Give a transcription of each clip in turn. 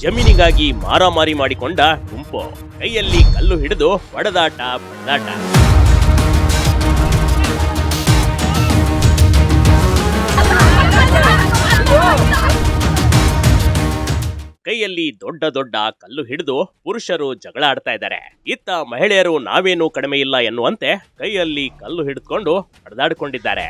ಜಮೀನಿಗಾಗಿ ಮಾರಾಮಾರಿ ಮಾಡಿಕೊಂಡ ಗುಂಪು. ಕೈಯಲ್ಲಿ ಕಲ್ಲು ಹಿಡಿದು ಹೊಡೆದಾಟ ಬಡದಾಟ. ಕೈಯಲ್ಲಿ ದೊಡ್ಡ ದೊಡ್ಡ ಕಲ್ಲು ಹಿಡಿದು ಪುರುಷರು ಜಗಳ ಆಡ್ತಾ ಇದ್ದಾರೆ. ಇತ್ತ ಮಹಿಳೆಯರು ನಾವೇನು ಕಡಿಮೆ ಇಲ್ಲ ಎನ್ನುವಂತೆ ಕೈಯಲ್ಲಿ ಕಲ್ಲು ಹಿಡಿದುಕೊಂಡು ಹೊಡೆದಾಡಿಕೊಂಡಿದ್ದಾರೆ.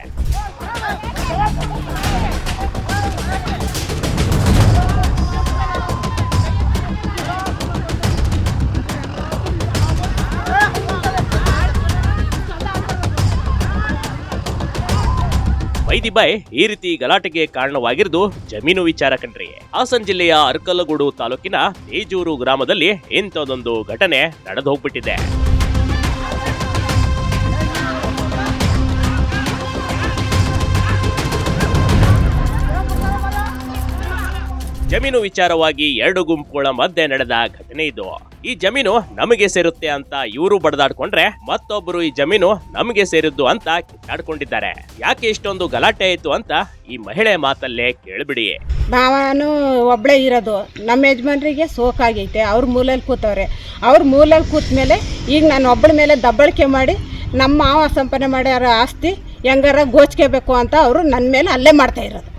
ವೈದಿಬಾಯ್ ಈ ರೀತಿ ಗಲಾಟೆಗೆ ಕಾರಣವಾಗಿರುವುದು ಜಮೀನು ವಿಚಾರ ಕಣ್ರಿ. ಹಾಸನ ಜಿಲ್ಲೆಯ ಅರ್ಕಲಗೂಡು ತಾಲೂಕಿನ ತೇಜೂರು ಗ್ರಾಮದಲ್ಲಿ ಇಂಥದೊಂದು ಘಟನೆ ನಡೆದು ಹೋಗ್ಬಿಟ್ಟಿದೆ. ಜಮೀನು ವಿಚಾರವಾಗಿ ಎರಡು ಗುಂಪುಗಳ ಮಧ್ಯೆ ನಡೆದ ಘಟನೆ ಇದು. ಈ ಜಮೀನು ನಮಗೆ ಸೇರುತ್ತೆ ಅಂತ ಇವರು ಬಡದಾಡ್ಕೊಂಡ್ರೆ ಮತ್ತೊಬ್ಬರು ಈ ಜಮೀನು ನಮಗೆ ಸೇರಿದ್ದು ಅಂತ ಕಿತ್ತಾಡ್ಕೊಂಡಿದ್ದಾರೆ. ಯಾಕೆ ಇಷ್ಟೊಂದು ಗಲಾಟೆ ಆಯ್ತು ಅಂತ ಈ ಮಹಿಳೆ ಮಾತಲ್ಲೇ ಕೇಳ್ಬಿಡಿ. ನಾನು ಒಬ್ಳೆ ಇರೋದು, ನಮ್ಮ ಯಜಮಾನ್ರಿಗೆ ಸೋಕಾಗೈತೆ, ಅವ್ರ ಮೂಲೆಯಲ್ಲಿ ಕೂತವ್ರೆ. ಅವ್ರ ಮೂಲೆಯಲ್ಲಿ ಕೂತ್ಮೇಲೆ ಈಗ ನಾನು ಒಬ್ಬಳ ಮೇಲೆ ದಬ್ಬಳಿಕೆ ಮಾಡಿ ನಮ್ಮ ಮಾವ ಸಂಪಾದನೆ ಮಾಡ್ಯಾರ ಆಸ್ತಿ ಹೆಂಗಾರ ಗೋಚ್ಕೋಬೇಕು ಅಂತ ಅವರು ನನ್ನ ಮೇಲೆ ಹಲ್ಲೆ ಮಾಡ್ತಾ ಇರೋದು.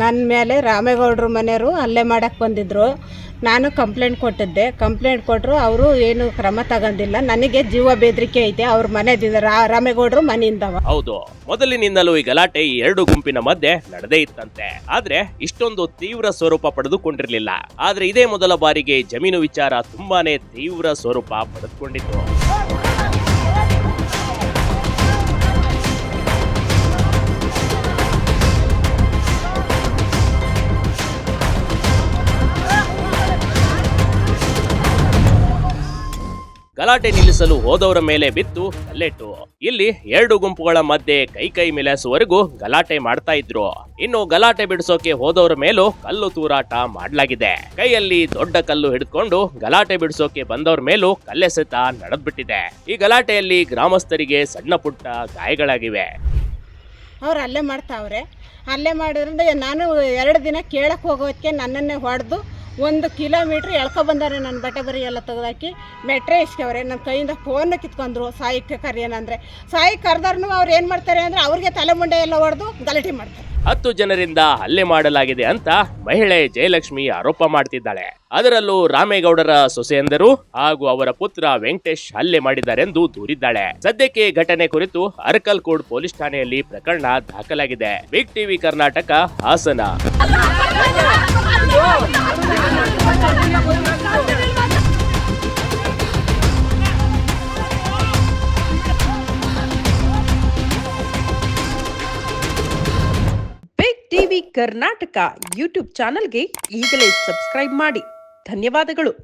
ನನ್ನ ಮೇಲೆ ರಾಮೇಗೌಡರ ಮನೆಯವರು ಹಲ್ಲೆ ಮಾಡಕ್ಕೆ ಬಂದಿದ್ರು. ನಾನು ಕಂಪ್ಲೇಂಟ್ ಕೊಟ್ಟಿದ್ದೆ. ಕಂಪ್ಲೇಂಟ್ ಕೊಟ್ಟರು, ಅವರು ಏನು ಕ್ರಮ ತಗೊಂಡಿಲ್ಲ. ನನಗೆ ಜೀವ ಬೆದರಿಕೆ ಐತೆ ಅವ್ರ ಮನೆಯಿಂದ, ರಾಮೇಗೌಡರು ಮನೆಯಿಂದವ. ಹೌದು, ಮೊದಲಿನಿಂದಲೂ ಈ ಗಲಾಟೆ ಈ ಎರಡು ಗುಂಪಿನ ಮಧ್ಯೆ ನಡೆದೇ ಇತ್ತಂತೆ. ಆದ್ರೆ ಇಷ್ಟೊಂದು ತೀವ್ರ ಸ್ವರೂಪ ಪಡೆದುಕೊಂಡಿರ್ಲಿಲ್ಲ. ಆದ್ರೆ ಇದೇ ಮೊದಲ ಬಾರಿಗೆ ಜಮೀನು ವಿಚಾರ ತುಂಬಾನೇ ತೀವ್ರ ಸ್ವರೂಪ ಪಡೆದುಕೊಂಡಿತ್ತು. ಗಲಾಟೆ ನಿಲ್ಲಿಸಲು ಹೋದವರ ಮೇಲೆ ಬಿತ್ತು ಕಲ್ಲೆಟ್ಟು. ಇಲ್ಲಿ ಎರಡು ಗುಂಪುಗಳ ಮಧ್ಯೆ ಕೈ ಮಿಲಾಯಿಸುವವರೆಗೂ ಗಲಾಟೆ ಮಾಡ್ತಾ ಇದ್ರು. ಇನ್ನು ಗಲಾಟೆ ಬಿಡಿಸೋಕೆ ಹೋದವರ ಮೇಲೂ ಕಲ್ಲು ತೂರಾಟ ಮಾಡಲಾಗಿದೆ. ಕೈಯಲ್ಲಿ ದೊಡ್ಡ ಕಲ್ಲು ಹಿಡಿದುಕೊಂಡು ಗಲಾಟೆ ಬಿಡಿಸೋಕೆ ಬಂದವರ ಮೇಲೂ ಕಲ್ಲೆಸೆತ ನಡೆದ್ಬಿಟ್ಟಿದೆ. ಈ ಗಲಾಟೆಯಲ್ಲಿ ಗ್ರಾಮಸ್ಥರಿಗೆ ಸಣ್ಣ ಪುಟ್ಟ ಗಾಯಗಳಾಗಿವೆ. ಅವ್ರು ಹಲ್ಲೆ ಮಾಡ್ತಾವ್ರೆ. ಹಲ್ಲೆ ಮಾಡಿದ್ರಿಂದ ನಾನು 2 ದಿನ ಕೇಳಕ್ಕೆ ಹೋಗೋದಕ್ಕೆ ನನ್ನನ್ನೇ ಹೊಡೆದು 1 ಕಿಲೋಮೀಟ್ರ್ ಎಳ್ಕೊಬಂದಾರೆ. ನನ್ನ ಬಟ್ಟೆ ಬರಿ ಎಲ್ಲ ತೆಗೆದಾಕಿ ಮೆಟ್ರೆ ಇಸ್ಕವ್ರೆ. ನನ್ನ ಕೈಯಿಂದ ಫೋನ್ನ ಕಿತ್ಕೊಂಡ್ರು. ಸಾಯಿಕ್ಕೆ ಕರೆಯೋಣಂದ್ರೆ ಸಾಯಿ ಕರೆದವ್ರು ಅವ್ರು ಏನು ಮಾಡ್ತಾರೆ ಅಂದರೆ ಅವ್ರಿಗೆ ತಲೆ ಮುಂಡೆ ಎಲ್ಲ ಹೊಡೆದು ಗಲಾಟೆ ಮಾಡ್ತಾರೆ. 10 ಜನರಿಂದ ಹಲ್ಲೆ ಮಾಡಲಾಗಿದೆ ಅಂತ ಮಹಿಳೆ ಜಯಲಕ್ಷ್ಮಿ ಆರೋಪ ಮಾಡ್ತಿದ್ದಾಳೆ. ಅದರಲ್ಲೂ ರಾಮೇಗೌಡರ ಸೊಸೆಯಂದರು ಹಾಗೂ ಅವರ ಪುತ್ರ ವೆಂಕಟೇಶ್ ಹಲ್ಲೆ ಮಾಡಿದ್ದಾರೆಂದು ದೂರಿದ್ದಾಳೆ. ಸದ್ಯಕ್ಕೆ ಘಟನೆ ಕುರಿತು ಅರಕಲ್ಕೋಡ್ ಪೊಲೀಸ್ ಠಾಣೆಯಲ್ಲಿ ಪ್ರಕರಣ ದಾಖಲಾಗಿದೆ. Big TV Karnataka, Hassan. Big TV Karnataka YouTube ಚಾನೆಲ್ಗೆ ಈಗಲೇ ಸಬ್ಸ್ಕ್ರೈಬ್ ಮಾಡಿ. ಧನ್ಯವಾದಗಳು.